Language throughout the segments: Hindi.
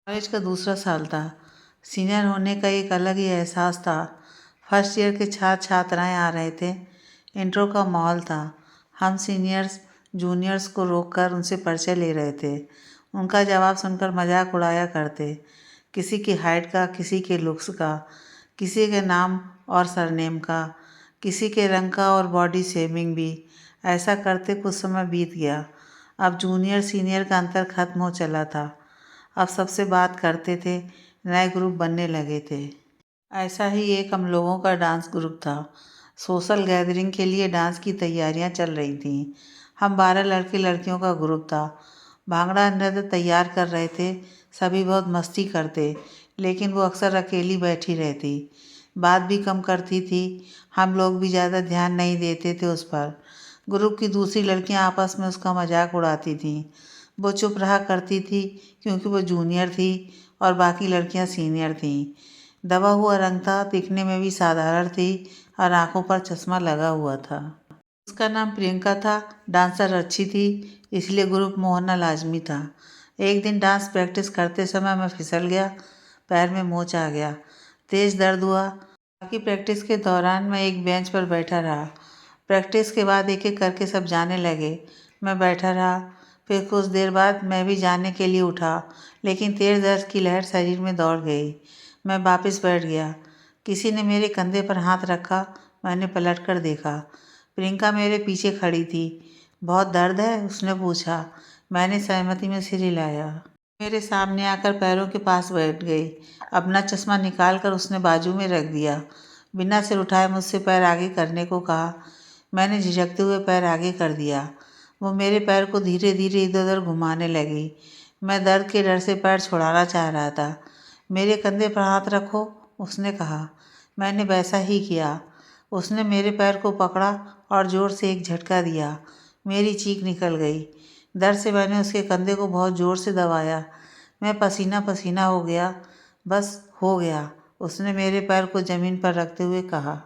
कॉलेज का दूसरा साल था। सीनियर होने का एक अलग ही एहसास था। फर्स्ट ईयर के छात्र छात्राएं आ रहे थे। इंट्रो का माहौल था। हम सीनियर्स जूनियर्स को रोककर उनसे परिचय ले रहे थे। उनका जवाब सुनकर मजाक उड़ाया करते, किसी की हाइट का, किसी के लुक्स का, किसी के नाम और सरनेम का, किसी के रंग का और बॉडी शेमिंग भी। ऐसा करते कुछ समय बीत गया। अब जूनियर सीनियर का अंतर खत्म हो चला था। अब सबसे बात करते थे, नए ग्रुप बनने लगे थे। ऐसा ही एक हम लोगों का डांस ग्रुप था। सोशल गैदरिंग के लिए डांस की तैयारियां चल रही थीं। हम 12 लड़के लड़कियों का ग्रुप था। भांगड़ा नृत्य तैयार कर रहे थे। सभी बहुत मस्ती करते, लेकिन वो अक्सर अकेली बैठी रहती, बात भी कम करती थी। हम लोग भी ज़्यादा ध्यान नहीं देते थे उस पर। ग्रुप की दूसरी लड़कियां आपस में उसका मजाक उड़ाती थीं। वो चुप रहा करती थी क्योंकि वो जूनियर थी और बाकी लड़कियां सीनियर थीं। दबा हुआ रंग था, दिखने में भी साधारण थी और आंखों पर चश्मा लगा हुआ था। उसका नाम प्रियंका था। डांसर अच्छी थी, इसलिए ग्रुप में होना लाजमी था। एक दिन डांस प्रैक्टिस करते समय मैं फिसल गया। पैर में मोच आ गया। तेज दर्द हुआ। बाकी प्रैक्टिस के दौरान मैं एक बेंच पर बैठा रहा। प्रैक्टिस के बाद एक एक करके सब जाने लगे। मैं बैठा रहा। फिर कुछ देर बाद मैं भी जाने के लिए उठा, लेकिन तेज दर्द की लहर शरीर में दौड़ गई। मैं वापस बैठ गया। किसी ने मेरे कंधे पर हाथ रखा। मैंने पलट कर देखा। प्रियंका मेरे पीछे खड़ी थी। बहुत दर्द है? उसने पूछा। मैंने सहमति में सिर हिलाया। मेरे सामने आकर पैरों के पास बैठ गई। अपना चश्मा निकाल कर उसने बाजू में रख दिया। बिना सिर उठाए मुझसे पैर आगे करने को कहा। मैंने झिझकते हुए पैर आगे कर दिया। वो मेरे पैर को धीरे धीरे इधर उधर घुमाने लगी। मैं दर्द के डर से पैर छुड़ाना चाह रहा था। मेरे कंधे पर हाथ रखो, उसने कहा। मैंने वैसा ही किया। उसने मेरे पैर को पकड़ा और ज़ोर से एक झटका दिया। मेरी चीख निकल गई। दर्द से मैंने उसके कंधे को बहुत ज़ोर से दबाया। मैं पसीना पसीना हो गया। बस हो गया, उसने मेरे पैर को ज़मीन पर रखते हुए कहा।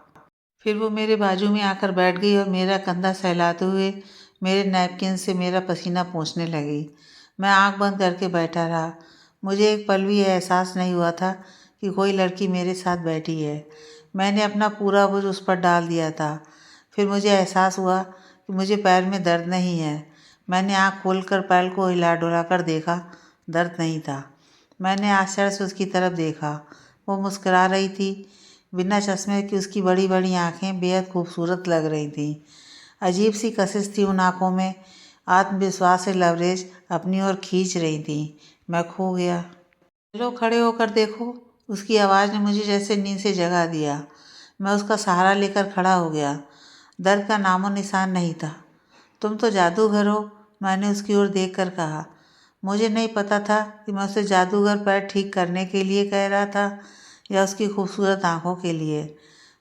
फिर वो मेरे बाजू में आकर बैठ गई और मेरा कंधा सहलाते हुए मेरे नैपकिन से मेरा पसीना पोंछने लगी। मैं आंख बंद करके बैठा रहा। मुझे एक पल भी एहसास नहीं हुआ था कि कोई लड़की मेरे साथ बैठी है। मैंने अपना पूरा बोझ उस पर डाल दिया था। फिर मुझे एहसास हुआ कि मुझे पैर में दर्द नहीं है। मैंने आंख खोलकर पैर को हिला डुला कर देखा। दर्द नहीं था। मैंने आश्चर्य से उसकी तरफ देखा। वो मुस्कुरा रही थी। बिना चश्मे की उसकी बड़ी बड़ी आंखें बेहद खूबसूरत लग रही थीं। अजीब सी कशिश थी उन आंखों में। आत्मविश्वास से लवरेज अपनी ओर खींच रही थी। मैं खो गया। चलो खड़े होकर देखो, उसकी आवाज़ ने मुझे जैसे नींद से जगा दिया। मैं उसका सहारा लेकर खड़ा हो गया। दर्द का नामो निशान नहीं था। तुम तो जादूगर हो, मैंने उसकी ओर देखकर कहा। मुझे नहीं पता था कि मैं उसे जादूगर पैर ठीक करने के लिए कह रहा था या उसकी खूबसूरत आंखों के लिए।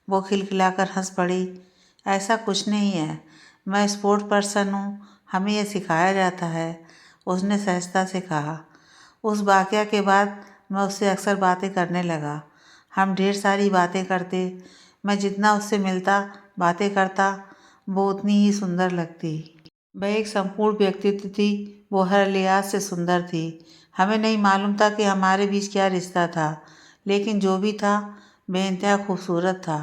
वो खिलखिलाकर हंस पड़ी। ऐसा कुछ नहीं है, मैं स्पोर्ट पर्सन हूँ, हमें यह सिखाया जाता है, उसने सहजता से कहा। उस वाक़या के बाद मैं उससे अक्सर बातें करने लगा। हम ढेर सारी बातें करते। मैं जितना उससे मिलता, बातें करता, वो उतनी ही सुंदर लगती। वह एक संपूर्ण व्यक्तित्व थी। वो हर लिहाज से सुंदर थी। हमें नहीं मालूम था कि हमारे बीच क्या रिश्ता था, लेकिन जो भी था बेइंतहा खूबसूरत था।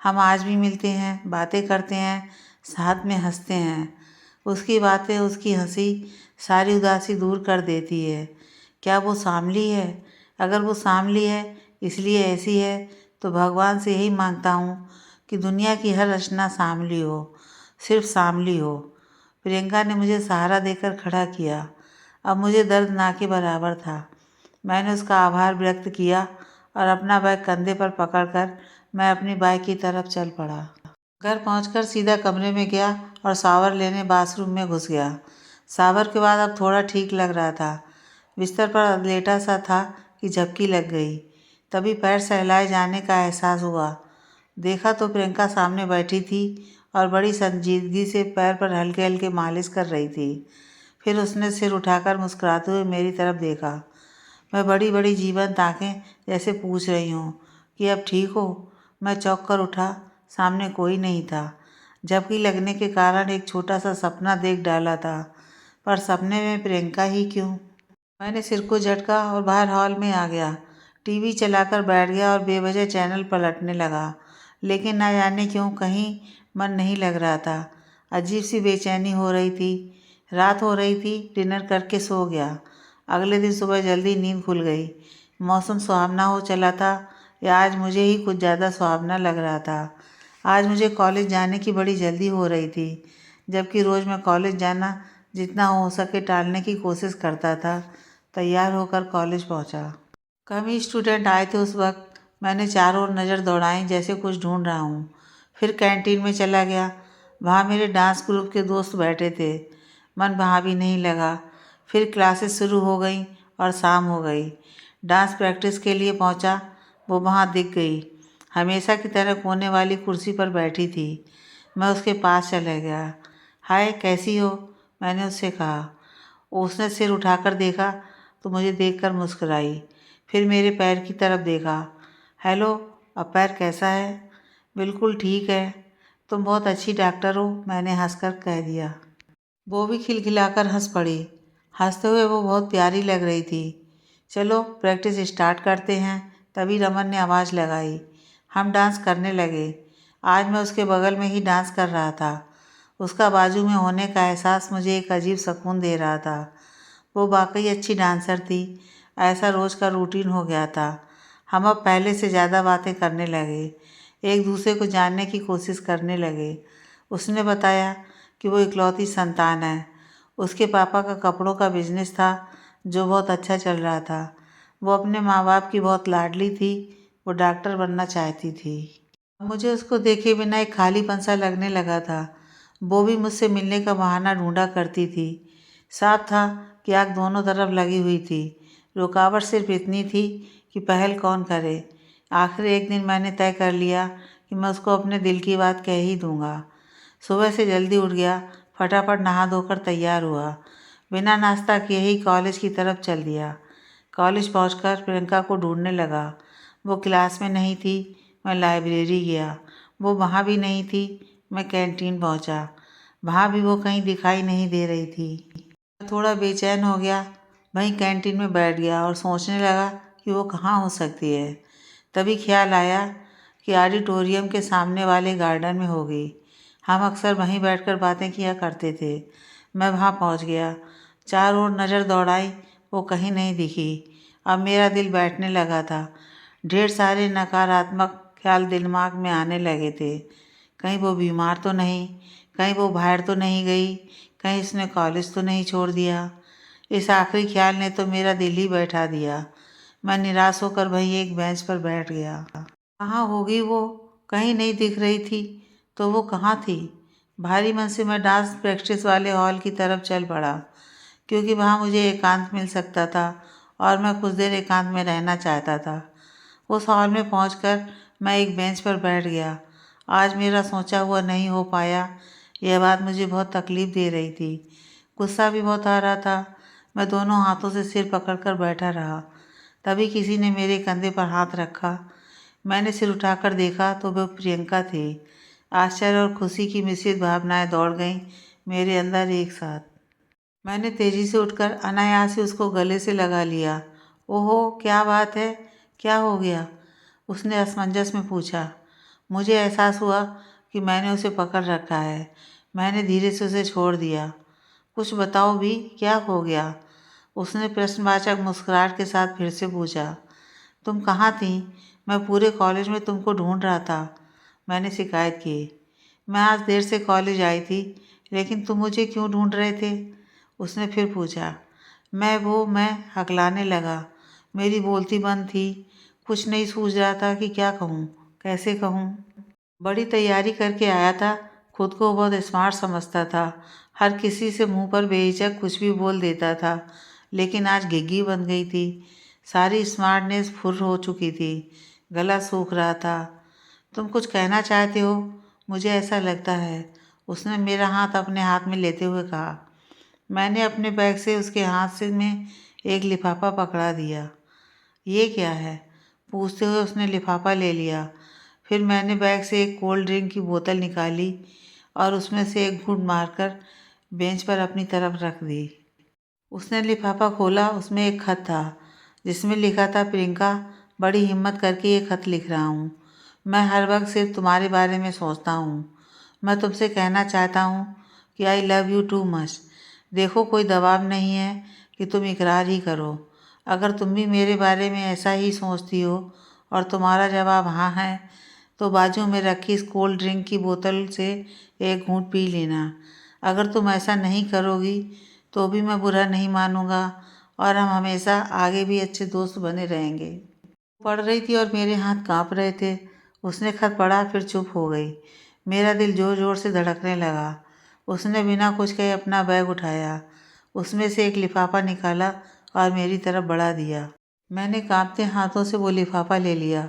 हम आज भी मिलते हैं, बातें करते हैं, साथ में हंसते हैं। उसकी बातें, उसकी हंसी सारी उदासी दूर कर देती है। क्या वो सांवली है? अगर वो सांवली है, इसलिए ऐसी है, तो भगवान से यही मांगता हूँ कि दुनिया की हर रचना सांवली हो, सिर्फ सांवली हो। प्रियंका ने मुझे सहारा देकर खड़ा किया। अब मुझे दर्द ना के बराबर था। मैंने उसका आभार व्यक्त किया और अपना बैग कंधे पर पकड़कर मैं अपनी बाइक की तरफ चल पड़ा। घर पहुंचकर सीधा कमरे में गया और शावर लेने बाथरूम में घुस गया। शावर के बाद अब थोड़ा ठीक लग रहा था। बिस्तर पर लेटा सा था कि झपकी लग गई। तभी पैर सहलाए जाने का एहसास हुआ। देखा तो प्रियंका सामने बैठी थी और बड़ी संजीदगी से पैर पर हल्के हल्के मालिश कर रही थी। फिर उसने सिर उठाकर मुस्कुराते हुए मेरी तरफ देखा। मैं बड़ी बड़ी जीवंत आंखें जैसे पूछ रही हूँ कि अब ठीक हो। मैं चौंक कर उठा। सामने कोई नहीं था। झपकी लगने के कारण एक छोटा सा सपना देख डाला था, पर सपने में प्रियंका ही क्यों? मैंने सिर को झटका और बाहर हॉल में आ गया। टीवी चलाकर बैठ गया और बेवजह चैनल पलटने लगा, लेकिन ना जाने क्यों कहीं मन नहीं लग रहा था। अजीब सी बेचैनी हो रही थी। रात हो रही थी, डिनर करके सो गया। अगले दिन सुबह जल्दी नींद खुल गई। मौसम सुहावना हो चला था, या आज मुझे ही कुछ ज़्यादा सुहावना लग रहा था। आज मुझे कॉलेज जाने की बड़ी जल्दी हो रही थी, जबकि रोज़ मैं कॉलेज जाना जितना हो सके टालने की कोशिश करता था। तैयार होकर कॉलेज पहुंचा। कम ही स्टूडेंट आए थे उस वक्त। मैंने चारों ओर नज़र दौड़ाई, जैसे कुछ ढूंढ रहा हूँ। फिर कैंटीन में चला गया। वहाँ मेरे डांस ग्रुप के दोस्त बैठे थे। मन वहाँ भी नहीं लगा। फिर क्लासेस शुरू हो गई और शाम हो गई। डांस प्रैक्टिस के लिए पहुँचा। वो वहाँ दिख गई, हमेशा की तरह कोने वाली कुर्सी पर बैठी थी। मैं उसके पास चला गया। हाय, कैसी हो? मैंने उससे कहा। उसने सिर उठाकर देखा तो मुझे देखकर मुस्कुराई। फिर मेरे पैर की तरफ देखा। हेलो, अब पैर कैसा है? बिल्कुल ठीक है। तुम बहुत अच्छी डॉक्टर हो, मैंने हंसकर कह दिया। वो भी खिलखिलाकर हंस पड़ी। हंसते हुए वो बहुत प्यारी लग रही थी। चलो प्रैक्टिस स्टार्ट करते हैं। तभी रमन ने आवाज़ लगाई। हम डांस करने लगे। आज मैं उसके बगल में ही डांस कर रहा था। उसका बाजू में होने का एहसास मुझे एक अजीब सुकून दे रहा था। वो वाकई अच्छी डांसर थी। ऐसा रोज़ का रूटीन हो गया था। हम अब पहले से ज़्यादा बातें करने लगे, एक दूसरे को जानने की कोशिश करने लगे। उसने बताया कि वो इकलौती संतान है। उसके पापा का कपड़ों का बिजनेस था, जो बहुत अच्छा चल रहा था। वो अपने माँ बाप की बहुत लाडली थी। वो डॉक्टर बनना चाहती थी। मुझे उसको देखे बिना एक खालीपन सा लगने लगा था। वो भी मुझसे मिलने का बहाना ढूंढा करती थी। साफ था कि आग दोनों तरफ लगी हुई थी। रुकावट सिर्फ इतनी थी कि पहल कौन करे। आखिर एक दिन मैंने तय कर लिया कि मैं उसको अपने दिल की बात कह ही दूंगा। सुबह से जल्दी उठ गया, फटाफट नहा धोकर तैयार हुआ। बिना नाश्ता किए ही कॉलेज की तरफ चल दिया। कॉलेज पहुंचकर प्रियंका को ढूंढने लगा। वो क्लास में नहीं थी। मैं लाइब्रेरी गया। वो वहाँ भी नहीं थी। मैं कैंटीन पहुँचा। वहाँ भी वो कहीं दिखाई नहीं दे रही थी। मैं थोड़ा बेचैन हो गया। वहीं कैंटीन में बैठ गया और सोचने लगा कि वो कहाँ हो सकती है। तभी ख्याल आया कि ऑडिटोरियम के सामने वाले गार्डन में होगी। हम अक्सर वहीं बैठकर बातें किया करते थे। मैं वहाँ पहुँच गया। चारों ओर नज़र दौड़ाई, वो कहीं नहीं दिखी। अब मेरा दिल बैठने लगा था। ढेर सारे नकारात्मक ख्याल दिमाग में आने लगे थे। कहीं वो बीमार तो नहीं, कहीं वो बाहर तो नहीं गई, कहीं इसने कॉलेज तो नहीं छोड़ दिया। इस आखिरी ख्याल ने तो मेरा दिल ही बैठा दिया। मैं निराश होकर वहीं एक बेंच पर बैठ गया। कहाँ होगी वो? कहीं नहीं दिख रही थी। तो वो कहाँ थी? भारी मन से मैं डांस प्रैक्टिस वाले हॉल की तरफ चल पड़ा, क्योंकि वहाँ मुझे एकांत मिल सकता था और मैं कुछ देर एकांत में रहना चाहता था। उस हॉल में पहुंचकर मैं एक बेंच पर बैठ गया। आज मेरा सोचा हुआ नहीं हो पाया। यह बात मुझे बहुत तकलीफ़ दे रही थी। गुस्सा भी बहुत आ रहा था। मैं दोनों हाथों से सिर पकड़कर बैठा रहा। तभी किसी ने मेरे कंधे पर हाथ रखा। मैंने सिर उठाकर देखा तो वह प्रियंका थी। आश्चर्य और खुशी की मिश्रित भावनाएं दौड़ गईं मेरे अंदर एक साथ। मैंने तेजी से उठकर अनायास ही उसको गले से लगा लिया। ओहो, क्या बात है? क्या हो गया? उसने असमंजस में पूछा। मुझे एहसास हुआ कि मैंने उसे पकड़ रखा है। मैंने धीरे से उसे छोड़ दिया। कुछ बताओ भी, क्या हो गया? उसने प्रश्नवाचक मुस्कुराहट के साथ फिर से पूछा। तुम कहाँ थी? मैं पूरे कॉलेज में तुमको ढूंढ रहा था, मैंने शिकायत की। मैं आज देर से कॉलेज आई थी, लेकिन तुम मुझे क्यों ढूंढ रहे थे? उसने फिर पूछा। मैं हकलाने लगा। मेरी बोलती बंद थी। कुछ नहीं सूझ रहा था कि क्या कहूँ, कैसे कहूँ। बड़ी तैयारी करके आया था। खुद को बहुत स्मार्ट समझता था। हर किसी से मुंह पर बेहिचक कुछ भी बोल देता था, लेकिन आज घिघी बन गई थी। सारी स्मार्टनेस फुर्र हो चुकी थी। गला सूख रहा था। तुम कुछ कहना चाहते हो? मुझे ऐसा लगता है, उसने मेरा हाथ अपने हाथ में लेते हुए कहा। मैंने अपने बैग से उसके हाथ से में एक लिफाफा पकड़ा दिया। ये क्या है? पूछते हुए उसने लिफाफा ले लिया। फिर मैंने बैग से एक कोल्ड ड्रिंक की बोतल निकाली और उसमें से एक घूंट मारकर बेंच पर अपनी तरफ रख दी। उसने लिफाफा खोला। उसमें एक खत था जिसमें लिखा था, प्रियंका, बड़ी हिम्मत करके ये खत लिख रहा हूँ। मैं हर वक्त सिर्फ तुम्हारे बारे में सोचता हूँ। मैं तुमसे कहना चाहता हूँ कि आई लव यू टू मच। देखो, कोई दबाव नहीं है कि तुम इकरार ही करो। अगर तुम भी मेरे बारे में ऐसा ही सोचती हो और तुम्हारा जवाब हाँ है, तो बाजू में रखी इस कोल्ड ड्रिंक की बोतल से एक घूंट पी लेना। अगर तुम ऐसा नहीं करोगी तो भी मैं बुरा नहीं मानूंगा और हम हमेशा आगे भी अच्छे दोस्त बने रहेंगे। पढ़ रही थी और मेरे हाथ कांप रहे थे। उसने खत पढ़ा, फिर चुप हो गई। मेरा दिल जोर जोर से धड़कने लगा। उसने बिना कुछ कहे अपना बैग उठाया, उसमें से एक लिफाफा निकाला और मेरी तरफ बढ़ा दिया। मैंने कांपते हाथों से वो लिफाफा ले लिया।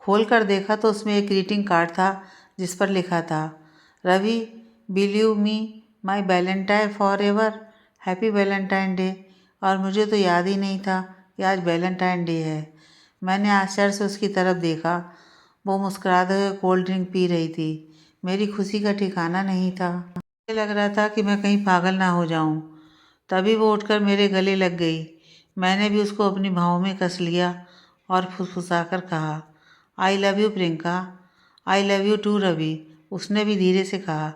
खोल कर देखा तो उसमें एक ग्रीटिंग कार्ड था जिस पर लिखा था, Ravi, believe me, my Valentine forever, happy Valentine day. और मुझे तो याद ही नहीं था कि आज वैलेंटाइन डे है। मैंने आश्चर्य से उसकी तरफ देखा। वो मुस्कुराते हुए कोल्ड ड्रिंक पी रही थी। मेरी खुशी का ठिकाना नहीं था। मुझे लग रहा था कि मैं कहीं पागल ना हो जाऊं। तभी वो उठकर मेरे गले लग गई। मैंने भी उसको अपनी बाहों में कस लिया और फुसफुसाकर कहा, I love you Priyanka. I love you too Ravi, उसने भी धीरे से कहा।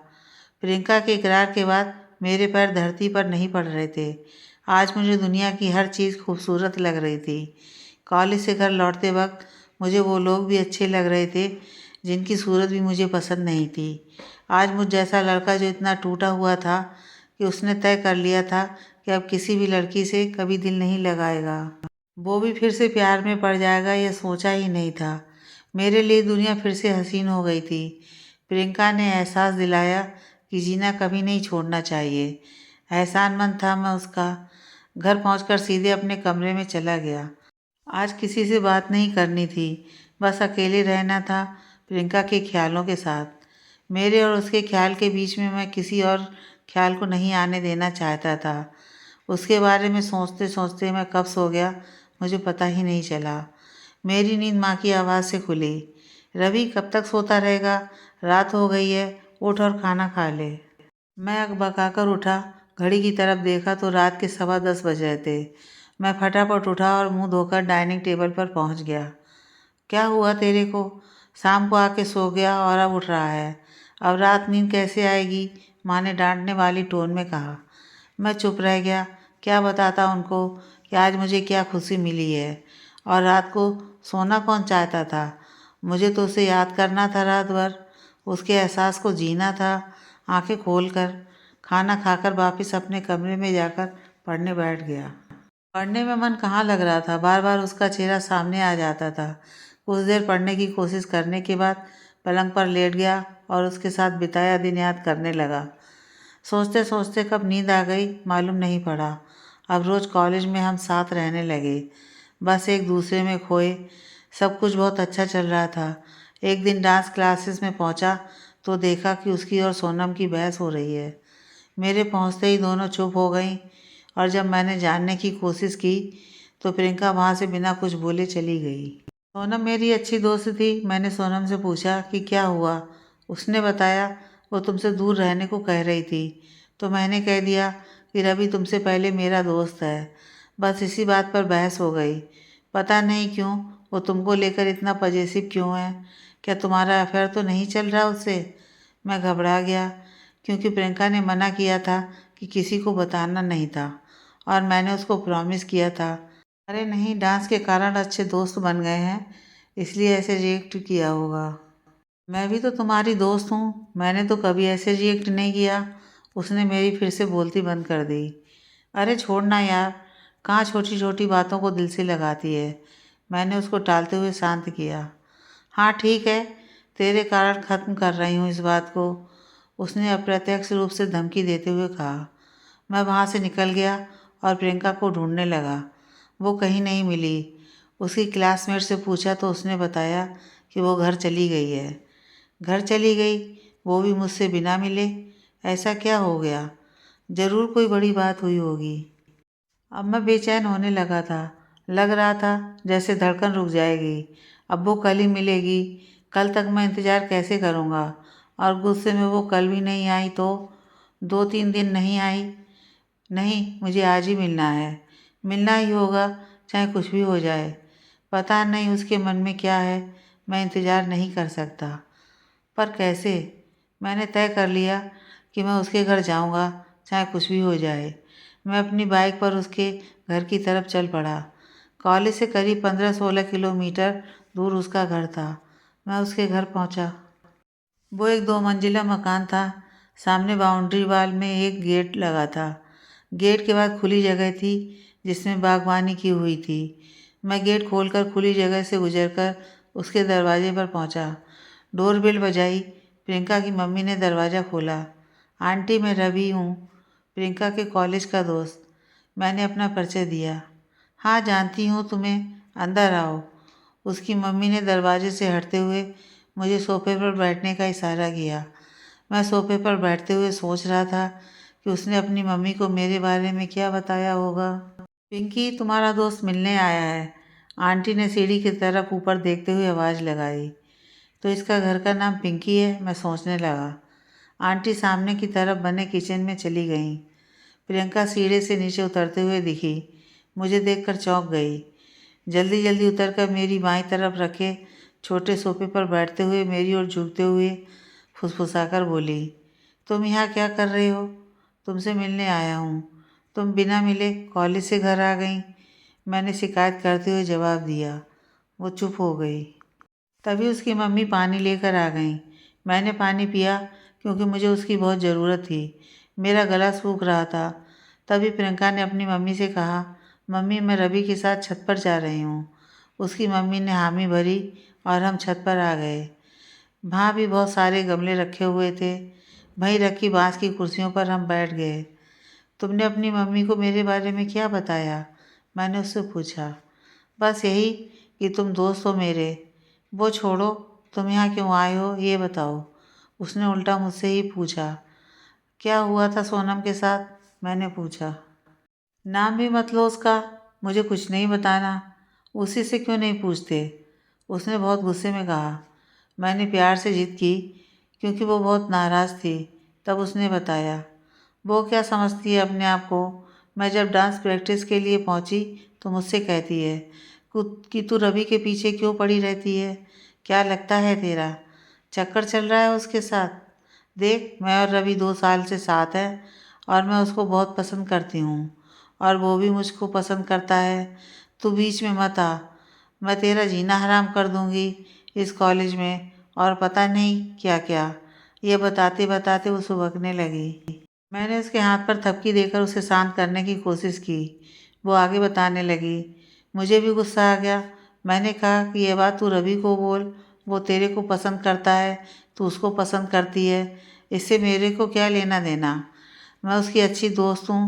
प्रियंका के इकरार के बाद मेरे पैर धरती पर नहीं पड़ रहे थे। आज मुझे दुनिया की हर चीज़ खूबसूरत लग रही थी। कॉलेज से घर लौटते वक्त मुझे वो लोग भी अच्छे लग रहे थे जिनकी सूरत भी मुझे पसंद नहीं थी। आज मुझ जैसा लड़का जो इतना टूटा हुआ था कि उसने तय कर लिया था कि अब किसी भी लड़की से कभी दिल नहीं लगाएगा, वो भी फिर से प्यार में पड़ जाएगा, यह सोचा ही नहीं था। मेरे लिए दुनिया फिर से हसीन हो गई थी। प्रियंका ने एहसास दिलाया कि जीना कभी नहीं छोड़ना चाहिए। एहसानमंद था मैं उसका। घर पहुंचकर सीधे अपने कमरे में चला गया। आज किसी से बात नहीं करनी थी, बस अकेले रहना था प्रियंका के ख्यालों के साथ। मेरे और उसके ख्याल के बीच में मैं किसी और ख्याल को नहीं आने देना चाहता था। उसके बारे में सोचते सोचते मैं कब सो गया मुझे पता ही नहीं चला। मेरी नींद माँ की आवाज़ से खुली, रवि कब तक सोता रहेगा, रात हो गई है, उठ और खाना खा ले। मैं अकबकाकर उठा। घड़ी की तरफ देखा तो रात के 10:15 बज रहे थे। मैं फटाफट उठा और मुंह धोकर डाइनिंग टेबल पर पहुंच गया। क्या हुआ तेरे को? शाम को आके सो गया और अब उठ रहा है। अब रात नींद कैसे आएगी? माँ ने डांटने वाली टोन में कहा। मैं चुप रह गया। क्या बताता उनको कि आज मुझे क्या खुशी मिली है। और रात को सोना कौन चाहता था? मुझे तो उसे याद करना था रात भर, उसके एहसास को जीना था आंखें खोलकर। खाना खाकर वापस अपने कमरे में जाकर पढ़ने बैठ गया। पढ़ने में मन कहाँ लग रहा था, बार बार उसका चेहरा सामने आ जाता था। कुछ देर पढ़ने की कोशिश करने के बाद पलंग पर लेट गया और उसके साथ बिताया दिन याद करने लगा। सोचते सोचते कब नींद आ गई मालूम नहीं पड़ा। अब रोज़ कॉलेज में हम साथ रहने लगे, बस एक दूसरे में खोए। सब कुछ बहुत अच्छा चल रहा था। एक दिन डांस क्लासेस में पहुंचा तो देखा कि उसकी और सोनम की बहस हो रही है। मेरे पहुंचते ही दोनों चुप हो गईं और जब मैंने जानने की कोशिश की तो प्रियंका वहाँ से बिना कुछ बोले चली गई। सोनम मेरी अच्छी दोस्त थी। मैंने सोनम से पूछा कि क्या हुआ। उसने बताया वो तुमसे दूर रहने को कह रही थी, तो मैंने कह दिया कि रवि तुमसे पहले मेरा दोस्त है। बस इसी बात पर बहस हो गई। पता नहीं क्यों वो तुमको लेकर इतना पजेसिव क्यों है। क्या तुम्हारा अफेयर तो नहीं चल रहा उससे? मैं घबरा गया क्योंकि प्रियंका ने मना किया था कि किसी को बताना नहीं था और मैंने उसको प्रॉमिस किया था। अरे नहीं, डांस के कारण अच्छे दोस्त बन गए हैं इसलिए ऐसे रिएक्ट किया होगा। मैं भी तो तुम्हारी दोस्त हूँ, मैंने तो कभी ऐसे रिएक्ट नहीं किया। उसने मेरी फिर से बोलती बंद कर दी। अरे छोड़ना यार, कहाँ छोटी छोटी बातों को दिल से लगाती है। मैंने उसको टालते हुए शांत किया। हाँ ठीक है, तेरे कारण ख़त्म कर रही हूँ इस बात को, उसने अप्रत्यक्ष रूप से धमकी देते हुए कहा। मैं वहाँ से निकल गया और प्रियंका को ढूंढने लगा। वो कहीं नहीं मिली। उसकी क्लासमेट से पूछा तो उसने बताया कि वो घर चली गई है। घर चली गई, वो भी मुझसे बिना मिले? ऐसा क्या हो गया? ज़रूर कोई बड़ी बात हुई होगी। अब मैं बेचैन होने लगा था। लग रहा था जैसे धड़कन रुक जाएगी। अब वो कल ही मिलेगी। कल तक मैं इंतज़ार कैसे करूँगा? और गुस्से में वो कल भी नहीं आई तो 2-3 दिन नहीं आई, नहीं, मुझे आज ही मिलना है। मिलना ही होगा, चाहे कुछ भी हो जाए। पता नहीं उसके मन में क्या है, मैं इंतज़ार नहीं कर सकता। पर कैसे? मैंने तय कर लिया कि मैं उसके घर जाऊंगा, चाहे कुछ भी हो जाए। मैं अपनी बाइक पर उसके घर की तरफ चल पड़ा। कॉलेज से करीब 15-16 किलोमीटर दूर उसका घर था। मैं उसके घर पहुंचा। वो एक 2 मंजिला मकान था। सामने बाउंड्री वाल में एक गेट लगा था। गेट के बाद खुली जगह थी जिसमें बागवानी की हुई थी। मैं गेट खोलकर खुली जगह से गुजरकर उसके दरवाजे पर पहुंचा। डोरबेल बजाई। प्रियंका की मम्मी ने दरवाज़ा खोला। आंटी, मैं रवि हूँ, प्रियंका के कॉलेज का दोस्त। मैंने अपना परिचय दिया। हाँ, जानती हूँ तुम्हें, अंदर आओ। उसकी मम्मी ने दरवाजे से हटते हुए मुझे सोफे पर बैठने का इशारा किया। मैं सोफे पर बैठते हुए सोच रहा था कि उसने अपनी मम्मी को मेरे बारे में क्या बताया होगा। पिंकी, तुम्हारा दोस्त मिलने आया है, आंटी ने सीढ़ी की तरफ ऊपर देखते हुए आवाज़ लगाई। तो इसका घर का नाम पिंकी है, मैं सोचने लगा। आंटी सामने की तरफ बने किचन में चली गईं। प्रियंका सीढ़ी से नीचे उतरते हुए दिखी। मुझे देखकर चौंक गई। जल्दी जल्दी उतरकर मेरी बाईं तरफ रखे छोटे सोफे पर बैठते हुए मेरी ओर झुकते हुए फुसफुसाकर बोली, तुम यहाँ क्या कर रहे हो? तुमसे मिलने आया हूँ। तुम बिना मिले कॉलेज से घर आ गई। मैंने शिकायत करते हुए जवाब दिया। वो चुप हो गई। तभी उसकी मम्मी पानी लेकर आ गईं। मैंने पानी पिया क्योंकि मुझे उसकी बहुत ज़रूरत थी। मेरा गला सूख रहा था। तभी प्रियंका ने अपनी मम्मी से कहा, मम्मी, मैं रवि के साथ छत पर जा रही हूँ। उसकी मम्मी ने हामी भरी और हम छत पर आ गए। वहाँ भी बहुत सारे गमले रखे हुए थे। वहीं रखी बांस की कुर्सियों पर हम बैठ गए। तुमने अपनी मम्मी को मेरे बारे में क्या बताया? मैंने उससे पूछा। बस यही कि तुम दोस्त हो मेरे। वो छोड़ो, तुम यहाँ क्यों आए हो ये बताओ। उसने उल्टा मुझसे ही पूछा। क्या हुआ था सोनम के साथ? मैंने पूछा। नाम भी मत लो उसका, मुझे कुछ नहीं बताना। उसी से क्यों नहीं पूछते? उसने बहुत गुस्से में कहा। मैंने प्यार से जिद की क्योंकि वो बहुत नाराज़ थी। तब उसने बताया। वो क्या समझती है अपने आप को? मैं जब डांस प्रैक्टिस के लिए पहुंची तो मुझसे कहती है कि तू रवि के पीछे क्यों पड़ी रहती है? क्या लगता है तेरा चक्कर चल रहा है उसके साथ? देख, मैं और रवि 2 साल से साथ हैं और मैं उसको बहुत पसंद करती हूँ और वो भी मुझको पसंद करता है। तू बीच में मत आ, मैं तेरा जीना हराम कर दूँगी इस कॉलेज में और पता नहीं क्या क्या। ये बताते बताते वो सुबकने लगी। मैंने उसके हाथ पर थपकी देकर उसे शांत करने की कोशिश की। वो आगे बताने लगी। मुझे भी गुस्सा आ गया। मैंने कहा कि ये बात तू रवि को बोल, वो तेरे को पसंद करता है, तू उसको पसंद करती है, इससे मेरे को क्या लेना देना? मैं उसकी अच्छी दोस्त हूँ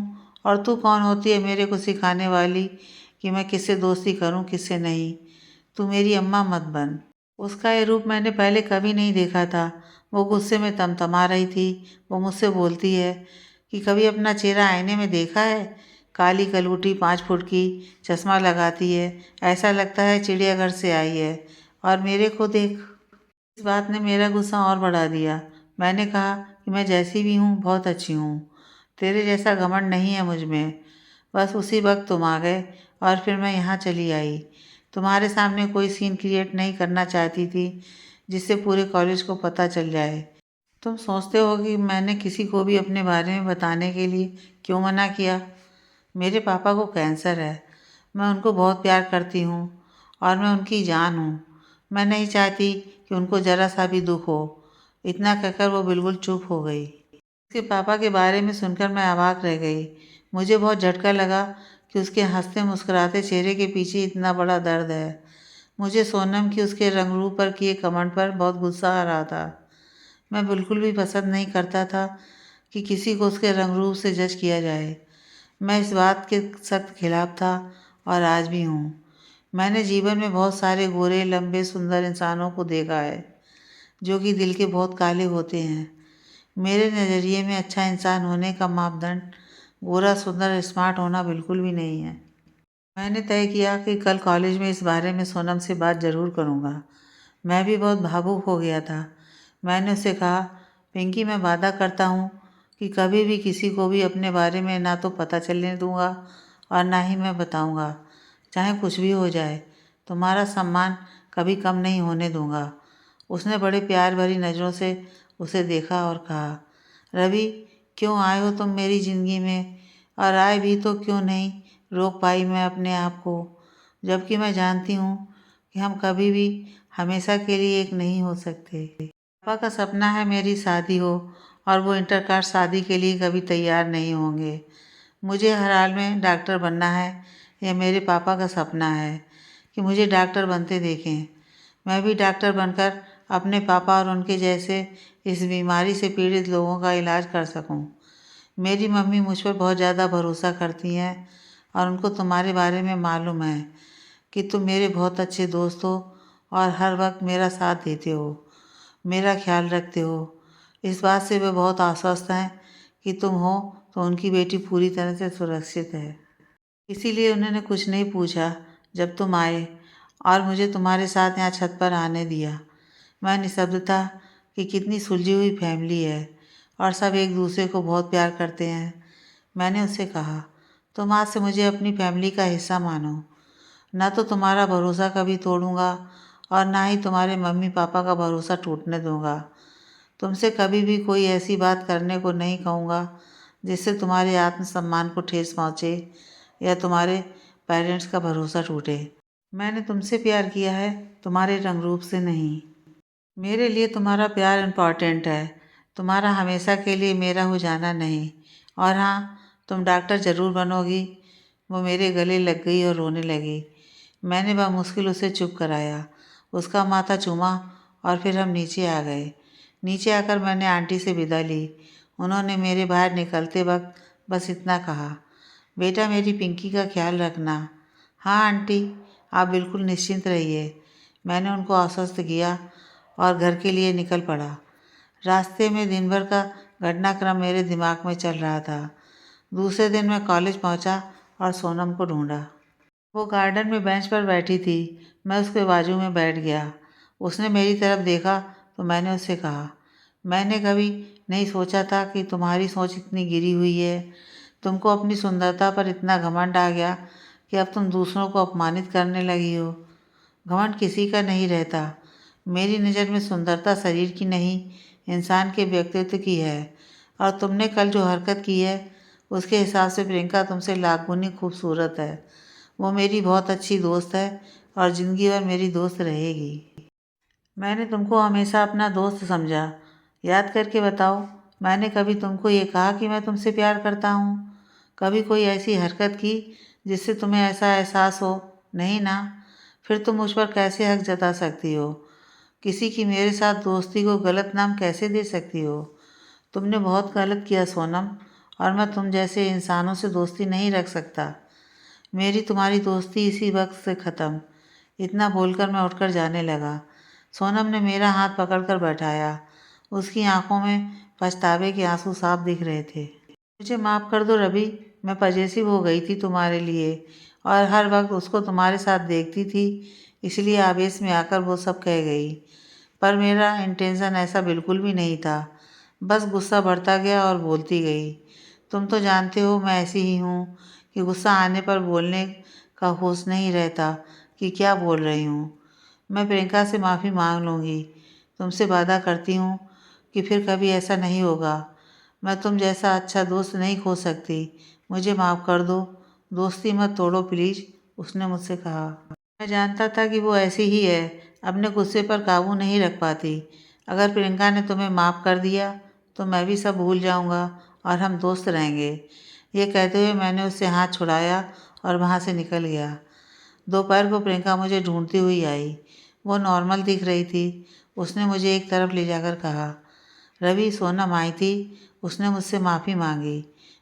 और तू कौन होती है मेरे को सिखाने वाली कि मैं किससे दोस्ती करूँ किससे नहीं। तू मेरी अम्मा मत बन। उसका ये रूप मैंने पहले कभी नहीं देखा था। वो गुस्से में तमतमा रही थी। वो मुझसे बोलती है कि कभी अपना चेहरा आईने में देखा है? काली कलूटी 5 फुट की, चश्मा लगाती है, ऐसा लगता है चिड़ियाघर से आई है। और मेरे को देख। इस बात ने मेरा गुस्सा और बढ़ा दिया। मैंने कहा कि मैं जैसी भी हूँ बहुत अच्छी हूँ, तेरे जैसा घमंड नहीं है मुझ में। बस उसी वक्त तुम आ गए और फिर मैं यहाँ चली आई। तुम्हारे सामने कोई सीन क्रिएट नहीं करना चाहती थी जिससे पूरे कॉलेज को पता चल जाए। तुम सोचते हो कि मैंने किसी को भी अपने बारे में बताने के लिए क्यों मना किया? मेरे पापा को कैंसर है। मैं उनको बहुत प्यार करती हूँ और मैं उनकी जान हूँ। मैं नहीं चाहती कि उनको ज़रा सा भी दुख हो। इतना कहकर वो बिल्कुल चुप हो गई। उसके पापा के बारे में सुनकर मैं अवाक रह गई। मुझे बहुत झटका लगा कि उसके हंसते मुस्कुराते चेहरे के पीछे इतना बड़ा दर्द है। मुझे सोनम की उसके रंग रूप पर किए कमेंट पर बहुत गुस्सा आ रहा था। मैं बिल्कुल भी पसंद नहीं करता था कि किसी को उसके रंग रूप से जज किया जाए। मैं इस बात के सख्त खिलाफ था और आज भी हूँ। मैंने जीवन में बहुत सारे गोरे लंबे सुंदर इंसानों को देखा है जो कि दिल के बहुत काले होते हैं। मेरे नज़रिए में अच्छा इंसान होने का मापदंड गोरा सुंदर स्मार्ट होना बिल्कुल भी नहीं है। मैंने तय किया कि कल कॉलेज में इस बारे में सोनम से बात ज़रूर करूँगा। मैं भी बहुत भावुक हो गया था। मैंने उससे कहा, पिंकी, मैं वादा करता हूँ कि कभी भी किसी को भी अपने बारे में ना तो पता चलने दूंगा और ना ही मैं बताऊंगा। चाहे कुछ भी हो जाए, तुम्हारा सम्मान कभी कम नहीं होने दूंगा। उसने बड़े प्यार भरी नज़रों से उसे देखा और कहा, रवि, क्यों आए हो तुम मेरी ज़िंदगी में? और आए भी तो क्यों नहीं रोक पाई मैं अपने आप को, जबकि मैं जानती हूँ कि हम कभी भी हमेशा के लिए एक नहीं हो सकते। पापा का सपना है मेरी शादी हो, और वो इंटरकास्ट शादी के लिए कभी तैयार नहीं होंगे। मुझे हर हाल में डॉक्टर बनना है। यह मेरे पापा का सपना है कि मुझे डॉक्टर बनते देखें। मैं भी डॉक्टर बनकर अपने पापा और उनके जैसे इस बीमारी से पीड़ित लोगों का इलाज कर सकूं। मेरी मम्मी मुझ पर बहुत ज़्यादा भरोसा करती हैं और उनको तुम्हारे बारे में मालूम है कि तुम मेरे बहुत अच्छे दोस्त हो और हर वक्त मेरा साथ देते हो, मेरा ख्याल रखते हो। इस बात से वे बहुत आश्वस्त हैं कि तुम हो तो उनकी बेटी पूरी तरह से सुरक्षित है। इसीलिए उन्होंने कुछ नहीं पूछा जब तुम आए और मुझे तुम्हारे साथ यहाँ छत पर आने दिया। मैं निःशब्द था कि कितनी सुलझी हुई फैमिली है और सब एक दूसरे को बहुत प्यार करते हैं। मैंने उससे कहा, तुम आज से मुझे अपनी फैमिली का हिस्सा मानो। ना तो तुम्हारा भरोसा कभी तोड़ूंगा और ना ही तुम्हारे मम्मी पापा का भरोसा टूटने दूंगा। तुमसे कभी भी कोई ऐसी बात करने को नहीं कहूँगा जिससे तुम्हारे आत्मसम्मान को ठेस पहुँचे या तुम्हारे पेरेंट्स का भरोसा टूटे। मैंने तुमसे प्यार किया है, तुम्हारे रंग रूप से नहीं। मेरे लिए तुम्हारा प्यार इम्पॉर्टेंट है, तुम्हारा हमेशा के लिए मेरा हो जाना नहीं। और हाँ, तुम डॉक्टर ज़रूर बनोगी। वो मेरे गले लग गई और रोने लगी। मैंने बामुश्किल उसे चुप कराया, उसका माथा चूमा और फिर हम नीचे आ गए। नीचे आकर मैंने आंटी से विदा ली। उन्होंने मेरे बाहर निकलते वक्त बस इतना कहा, बेटा मेरी पिंकी का ख्याल रखना। हाँ आंटी, आप बिल्कुल निश्चिंत रहिए। मैंने उनको आश्वस्त किया और घर के लिए निकल पड़ा। रास्ते में दिन भर का घटनाक्रम मेरे दिमाग में चल रहा था। दूसरे दिन मैं कॉलेज पहुंचा और सोनम को ढूंढा। वो गार्डन में बेंच पर बैठी थी। मैं उसके बाजू में बैठ गया। उसने मेरी तरफ देखा तो मैंने उससे कहा, मैंने कभी नहीं सोचा था कि तुम्हारी सोच इतनी गिरी हुई है। तुमको अपनी सुंदरता पर इतना घमंड आ गया कि अब तुम दूसरों को अपमानित करने लगी हो। घमंड किसी का नहीं रहता। मेरी नज़र में सुंदरता शरीर की नहीं, इंसान के व्यक्तित्व की है। और तुमने कल जो हरकत की है उसके हिसाब से प्रियंका तुमसे लाख गुनी खूबसूरत है। वो मेरी बहुत अच्छी दोस्त है और ज़िंदगी भर मेरी दोस्त रहेगी। मैंने तुमको हमेशा अपना दोस्त समझा। याद करके बताओ, मैंने कभी तुमको ये कहा कि मैं तुमसे प्यार करता हूँ? कभी कोई ऐसी हरकत की जिससे तुम्हें ऐसा एहसास हो? नहीं ना। फिर तुम मुझ पर कैसे हक जता सकती हो? किसी की मेरे साथ दोस्ती को गलत नाम कैसे दे सकती हो? तुमने बहुत गलत किया सोनम, और मैं तुम जैसे इंसानों से दोस्ती नहीं रख सकता। मेरी तुम्हारी दोस्ती इसी वक्त से ख़त्म। इतना बोलकर मैं उठकर जाने लगा। सोनम ने मेरा हाथ पकड़कर बैठाया। उसकी आंखों में पछतावे के आंसू साफ दिख रहे थे। मुझे माफ़ कर दो रवि, मैं पजेसिव हो गई थी तुम्हारे लिए और हर वक्त उसको तुम्हारे साथ देखती थी, इसलिए आवेश में आकर वो सब कह गई। पर मेरा इंटेंशन ऐसा बिल्कुल भी नहीं था। बस गुस्सा बढ़ता गया और बोलती गई। तुम तो जानते हो मैं ऐसी ही हूँ कि गुस्सा आने पर बोलने का होश नहीं रहता कि क्या बोल रही हूँ। मैं प्रियंका से माफ़ी मांग लूँगी। तुमसे वादा करती हूँ कि फिर कभी ऐसा नहीं होगा। मैं तुम जैसा अच्छा दोस्त नहीं खो सकती। मुझे माफ़ कर दो। दोस्ती मत तोड़ो प्लीज़, उसने मुझसे कहा। मैं जानता था कि वो ऐसी ही है, अपने गुस्से पर काबू नहीं रख पाती। अगर प्रियंका ने तुम्हें माफ़ कर दिया तो मैं भी सब भूल जाऊंगा और हम दोस्त रहेंगे। ये कहते हुए मैंने उससे हाथ छुड़ाया और वहाँ से निकल गया। दोपहर को प्रियंका मुझे ढूंढती हुई आई। वो नॉर्मल दिख रही थी। उसने मुझे एक तरफ ले जाकर कहा, रवि, सोनम आई थी, उसने मुझसे माफ़ी मांगी।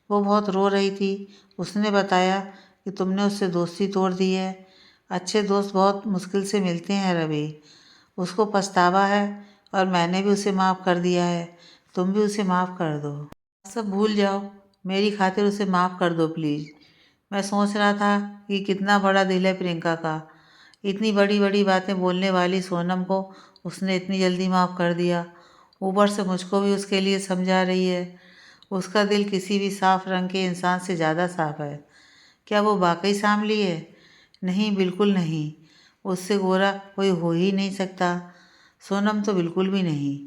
वो बहुत रो रही थी। उसने बताया कि तुमने उससे दोस्ती तोड़ दी है। अच्छे दोस्त बहुत मुश्किल से मिलते हैं रवि। उसको पछतावा है और मैंने भी उसे माफ़ कर दिया है। तुम भी उसे माफ़ कर दो। सब भूल जाओ, मेरी खातिर उसे माफ़ कर दो प्लीज़। मैं सोच रहा था कि कितना बड़ा दिल है प्रियंका का। इतनी बड़ी बड़ी बातें बोलने वाली सोनम को उसने इतनी जल्दी माफ़ कर दिया। ऊपर से मुझको भी उसके लिए समझा रही है। उसका दिल किसी भी साफ रंग के इंसान से ज़्यादा साफ है। क्या वो वाकई सांवली है? नहीं, बिल्कुल नहीं। उससे गोरा कोई हो ही नहीं सकता। सोनम तो बिल्कुल भी नहीं।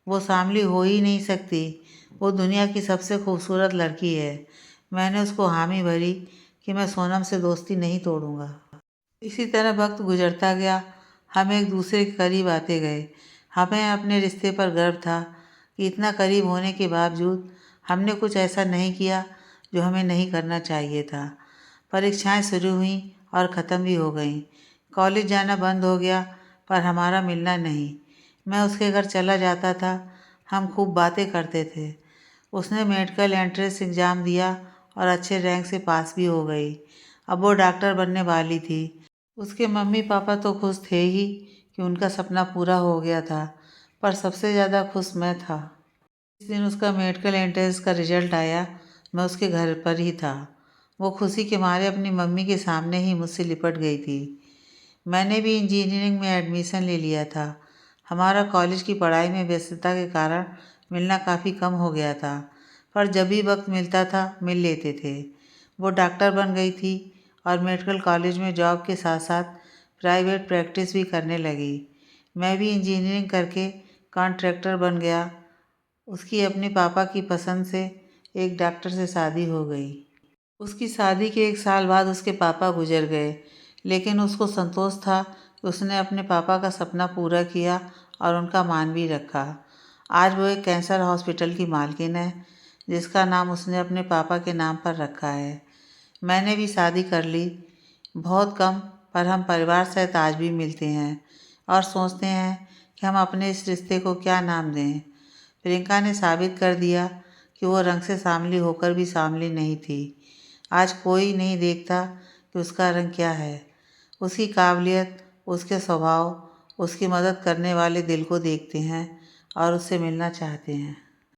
वो सांवली हो ही नहीं सकती। वो दुनिया की सबसे खूबसूरत लड़की है। मैंने उसको हामी भरी कि मैं सोनम से दोस्ती नहीं तोड़ूंगा। इसी तरह वक्त गुजरता गया। हम एक दूसरे के करीब आते गए। हमें अपने रिश्ते पर गर्व था कि इतना करीब होने के बावजूद हमने कुछ ऐसा नहीं किया जो हमें नहीं करना चाहिए था। परीक्षाएं शुरू हुईं और ख़त्म भी हो गईं। कॉलेज जाना बंद हो गया, पर हमारा मिलना नहीं। मैं उसके घर चला जाता था। हम खूब बातें करते थे। उसने मेडिकल एंट्रेंस एग्ज़ाम दिया और अच्छे रैंक से पास भी हो गई। अब वो डॉक्टर बनने वाली थी। उसके मम्मी पापा तो खुश थे ही कि उनका सपना पूरा हो गया था, पर सबसे ज़्यादा खुश मैं था। जिस दिन उसका मेडिकल एंट्रेंस का रिजल्ट आया, मैं उसके घर पर ही था। वो खुशी के मारे अपनी मम्मी के सामने ही मुझसे लिपट गई थी। मैंने भी इंजीनियरिंग में एडमिशन ले लिया था। हमारा कॉलेज की पढ़ाई में व्यस्तता के कारण मिलना काफ़ी कम हो गया था, पर जब भी वक्त मिलता था मिल लेते थे। वो डॉक्टर बन गई थी और मेडिकल कॉलेज में जॉब के साथ साथ प्राइवेट प्रैक्टिस भी करने लगी। मैं भी इंजीनियरिंग करके कॉन्ट्रैक्टर बन गया। उसकी अपने पापा की पसंद से एक डॉक्टर से शादी हो गई। उसकी शादी के 1 साल बाद उसके पापा गुजर गए, लेकिन उसको संतोष था कि उसने अपने पापा का सपना पूरा किया और उनका मान भी रखा। आज वो एक कैंसर हॉस्पिटल की मालकिन है, जिसका नाम उसने अपने पापा के नाम पर रखा है। मैंने भी शादी कर ली, बहुत कम, पर हम परिवार सहित आज भी मिलते हैं और सोचते हैं कि हम अपने इस रिश्ते को क्या नाम दें। प्रियंका ने साबित कर दिया कि वो रंग से सांवली होकर भी सांवली नहीं थी। आज कोई नहीं देखता कि उसका रंग क्या है। उसकी काबिलियत, उसके स्वभाव, उसकी मदद करने वाले दिल को देखते हैं और उससे मिलना चाहते हैं।